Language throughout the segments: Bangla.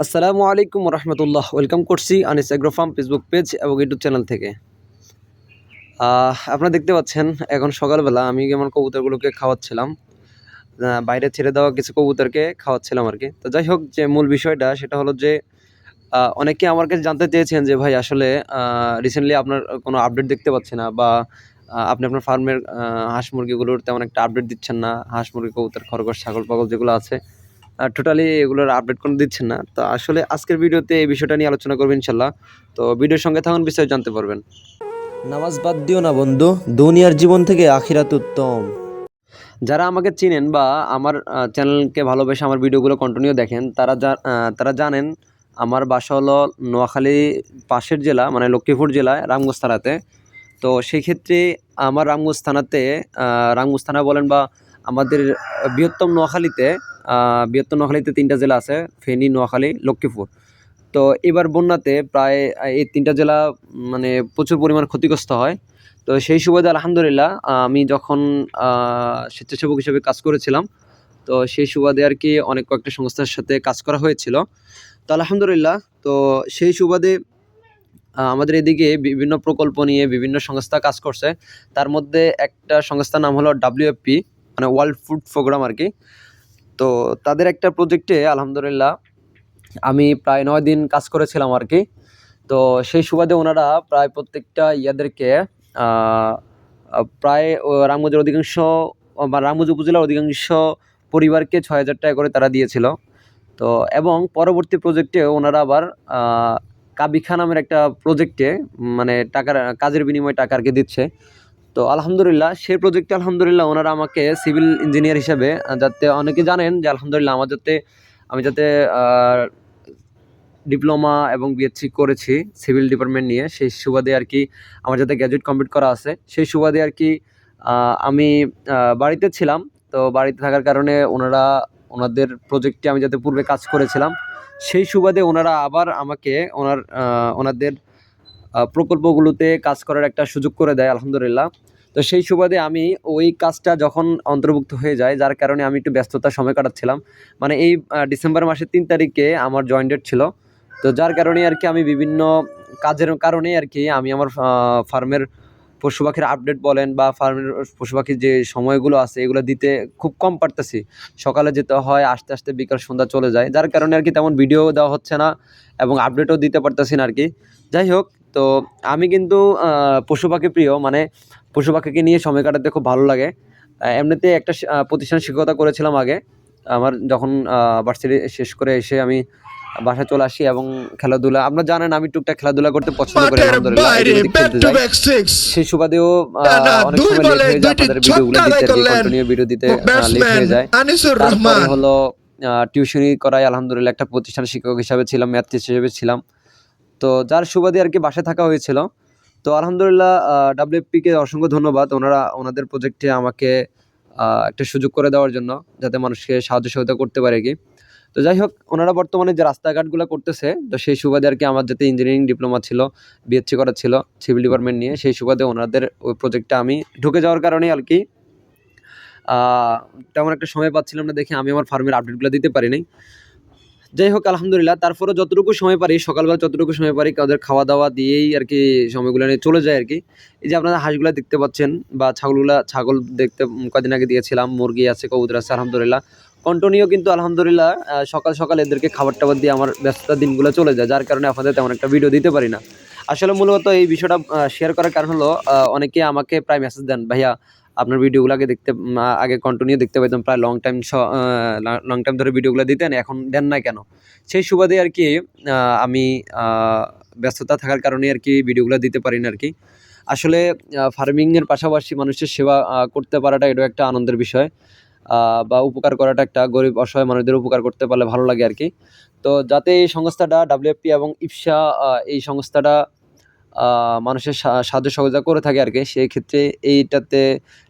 আসসালামু আলাইকুম রহমতুল্লাহ। ওয়েলকাম করছি Anis agro farm Facebook page এবং ইউটিউব চ্যানেল থেকে। আপনারা দেখতে পাচ্ছেন এখন সকালবেলা আমি আমার কবুতরগুলোকে খাওয়াচ্ছিলাম, বাইরে ছেড়ে দেওয়া কিছু কবুতরকে খাওয়াচ্ছিলাম আর কি। তো যাই হোক, যে মূল বিষয়টা সেটা হলো যে অনেকে আমার কাছে জানতে চেয়েছেন যে ভাই আসলে রিসেন্টলি আপনার কোনো আপডেট দেখতে পাচ্ছি না, বা আপনি আপনার ফার্মের হাঁস মুরগিগুলোর তেমন একটা আপডেট দিচ্ছেন না। হাঁস মুরগি, কবুতর, খরগোশ, ছাগল পাগল যেগুলো আছে টোটালি এগুলোর আপডেট কোনো দিচ্ছেন না। তো আসলে আজকের ভিডিওতে এই বিষয়টা নিয়ে আলোচনা করবো ইনশাল্লাহ। তো ভিডিওর সঙ্গে থাকুন, বিষয় জানতে পারবেন। নামাজ বাদ দিও না বন্ধু, দুনিয়ার জীবন থেকে আখিরাত উত্তম। যারা আমাকে চিনেন বা আমার চ্যানেলকে ভালোবেসে আমার ভিডিওগুলো কন্টিনিউ দেখেন, তারা জানেন আমার বাসা হলো নোয়াখালী পাশের জেলা, মানে লক্ষ্মীপুর জেলায় রামগঞ্জ থানাতে। তো সেই ক্ষেত্রে আমার রামগঞ্জ থানা বলেন বা আমাদের বৃহত্তম নোয়াখালীতে 3টা জেলা আছে: ফেনী, নোয়াখালী, লক্ষ্মীপুর। তো এবার বন্যাতে প্রায় এই 3টা জেলা মানে প্রচুর পরিমাণ ক্ষতিগ্রস্ত হয়। তো সেই সুবাদে আলহামদুলিল্লাহ আমি যখন স্বেচ্ছাসেবক হিসেবে কাজ করেছিলাম, তো সেই সুবাদে আর কি অনেক কয়েকটা সংস্থার সাথে কাজ করা হয়েছিল। তো আলহামদুলিল্লাহ, তো সেই সুবাদে আমাদের এদিকে বিভিন্ন প্রকল্প নিয়ে বিভিন্ন সংস্থা কাজ করছে। তার মধ্যে একটা সংস্থার নাম হলো WFP, মানে ওয়ার্ল্ড ফুড প্রোগ্রাম আর কি। তো তাদের একটা প্রজেক্টে আলহামদুলিল্লাহ আমি প্রায় 9 দিন কাজ করেছিলাম আর কি। তো সেই সুবাদে ওনারা প্রায় প্রত্যেকটা ইয়াদেরকে প্রায় রামগঞ্জের অধিকাংশ বা রামগঞ্জ উপজেলার অধিকাংশ পরিবারকে 6,000 টাকা করে তারা দিয়েছিল। তো এবং পরবর্তী প্রজেক্টে ওনারা আবার কাবিখা নামের একটা প্রজেক্টে মানে কাজের বিনিময়ে টাকা আর কি দিচ্ছে। তো আলহামদুলিল্লাহ সেই প্রজেক্টে আলহামদুলিল্লাহ ওনারা আমাকে সিভিল ইঞ্জিনিয়ার হিসেবে, যাতে অনেকে জানেন যে আলহামদুলিল্লাহ আমি যাতে ডিপ্লোমা এবং বিএসসি করেছি সিভিল ডিপার্টমেন্ট নিয়ে, সেই সুবাদে আর কি আমার যাতে গ্র্যাজুয়েট কমপ্লিট করা আছে, সেই সুবাদে আর কি আমি বাড়িতে ছিলাম। তো বাড়িতে থাকার কারণে ওনাদের প্রজেক্টে আমি যাতে পূর্বে কাজ করেছিলাম, সেই সুবাদে ওনারা আবার আমাকে ওনাদের প্রকল্পগুলোতে কাজ করার একটা সুযোগ করে দেয় আলহামদুলিল্লাহ। তো সেই সুবাদে আমি ওই কাজটা যখন অন্তর্ভুক্ত হয়ে যায়, যার কারণে আমি একটু ব্যস্ততার সময় কাটাচ্ছিলাম। মানে এই ডিসেম্বর মাসের 3 তারিখে আমার জয়েন ডেট ছিল। তো যার কারণে আর কি আমি বিভিন্ন কাজের কারণেই আর কি আমি আমার ফার্মের পশু পাখির আপডেট বলেন বা ফার্মের পশু পাখির যে সময়গুলো আছে এগুলো দিতে খুব কম পারতেছি। সকালে যেতে হয়, আস্তে আস্তে বিকাল সন্ধ্যা চলে যায়, যার কারণে আর কি তেমন ভিডিও দেওয়া হচ্ছে না এবং আপডেটও দিতে পারতেছি না আর কি। যাই হোক, তো আমি কিন্তু পশু পাখি প্রিয়, মানে পশু পাখিকে নিয়ে সময় কাটাতে খুব ভালো লাগে। এমনিতে একটা প্রতিষ্ঠানে শিক্ষকতা করেছিলাম আগে। আমার যখন ভার্সিটি শেষ করে এসে আমি বাসায় চলে আসি এবং খেলাধুলা, আপনারা জানেন আমি টুকটাক খেলাধুলা করতে পছন্দ করি আলহামদুলিল্লাহ, খেলতে যাই। সেই সুবাদেও অনেক সময় লেট হয়ে যায় আপনাদের ভিডিওগুলো দিতে আর কি, কন্টিনিউ ভিডিও দিতে লেট হয়ে যায়। তারপরে হলো টিউশনি করাই আলহামদুলিল্লাহ, একটা প্রতিষ্ঠানের শিক্ষক হিসাবে ছিলাম, ম্যাথ টিচার হিসেবে ছিলাম। তো যার সুবাদে আর কি বাসায় থাকা হয়েছিল। তো আলহামদুলিল্লাহ WFP-কে অসংখ্য ধন্যবাদ, ওনাদের প্রজেক্টে আমাকে একটা সুযোগ করে দেওয়ার জন্য, যাতে মানুষকে সাহায্য সহযোগিতা করতে পারে কি। তো যাই হোক, ওনারা বর্তমানে যে রাস্তাঘাটগুলো করতেছে, তো সেই সুবাদে আর কি আমার যাতে ইঞ্জিনিয়ারিং ডিপ্লোমা ছিল, বিএসসি করা ছিল সিভিল ডিপার্টমেন্ট নিয়ে, সেই সুবাদে ওনাদের ওই প্রজেক্টটা আমি ঢুকে যাওয়ার কারণে আর কি তেমন একটা সময় পাচ্ছিলাম না দেখে আমি আমার ফার্মের আপডেটগুলো দিতে পারি নাই। যাই হোক আলহামদুলিল্লাহ, তারপরে যতটুকু সময় পারি, সকালবেলা যতটুকু সময় পারি ওদের খাওয়া দাওয়া দিয়েই আর কি সময়গুলো নিয়ে চলে যায় আর কি। এই যে আপনারা হাঁসগুলা দেখতে পাচ্ছেন বা ছাগল দেখতে কদিন আগে দিয়েছিলাম, মুরগি আছে, কবুতর আছে, আলহামদুলিল্লাহ কন্টিনিউ কিন্তু আলহামদুলিল্লাহ সকাল সকাল এদেরকে খাবার টাবার দিয়ে আমার ব্যস্ততার দিনগুলো চলে যায়, যার কারণে আপনাদের তেমন একটা ভিডিও দিতে পারি না। আসলে মূলত এই বিষয়টা শেয়ার করার কারণ হলো অনেকে আমাকে প্রায় মেসেজ দেন, ভাইয়া আপনার ভিডিওগুলো আগে কন্টিনিউ দেখতে পাইতাম, প্রায় লং টাইম ধরে ভিডিওগুলো দিতেন, এখন দেন না কেন? সেই সুবাদে আর কি আমি ব্যস্ততা থাকার কারণে আর কি ভিডিওগুলো দিতে পারি না আর কি। আসলে ফার্মিংয়ের পাশাপাশি মানুষের সেবা করতে পারাটা এটাও একটা আনন্দের বিষয়, বা উপকার করাটা, একটা গরিব অসহায় মানুষদের উপকার করতে পারলে ভালো লাগে আর কি। তো যাতে এই সংস্থাটা WFP এবং ইপসা এই সংস্থাটা মানুষের সাহায্য সহযোগিতা করে থাকে আর কি, সেই ক্ষেত্রে এইটাতে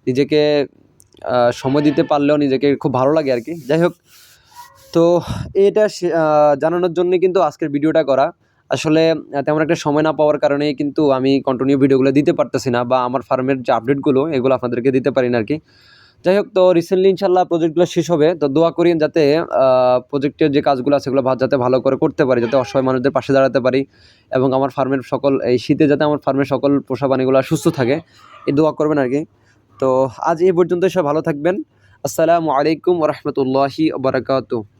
নিজেকে সময় দিতে পারলেও নিজেকে খুব ভালো লাগে আর কি। যাই হোক, তো এটা জানানোর জন্য কিন্তু আজকের ভিডিওটা করা। আসলে তেমন একটা সময় না পাওয়ার কারণেই কিন্তু আমি কন্টিনিউ ভিডিওগুলো দিতে পারতেছি না, বা আমার ফার্মের যে আপডেটগুলো এগুলো আপনাদেরকে দিতে পারি না আর কি। যাই হোক, তো রিসেন্টলি ইনশাল্লাহ প্রজেক্টগুলো শেষ হবে, তো দোয়া করি যাতে প্রজেক্টের যে কাজগুলো আছে সেগুলো যাতে ভালো করে করতে পারি, যাতে অসহায় মানুষদের পাশে দাঁড়াতে পারি এবং আমার ফার্মের সকল এই শীতে যাতে আমার ফার্মের সকল পোষা প্রাণীগুলো সুস্থ থাকে, এই দোয়া করবেন আর কি। তো আজ এই পর্যন্ত, সব ভালো থাকবেন। আসসালামু আলাইকুম ওয়া রাহমাতুল্লাহি ওয়া বারাকাতুহু।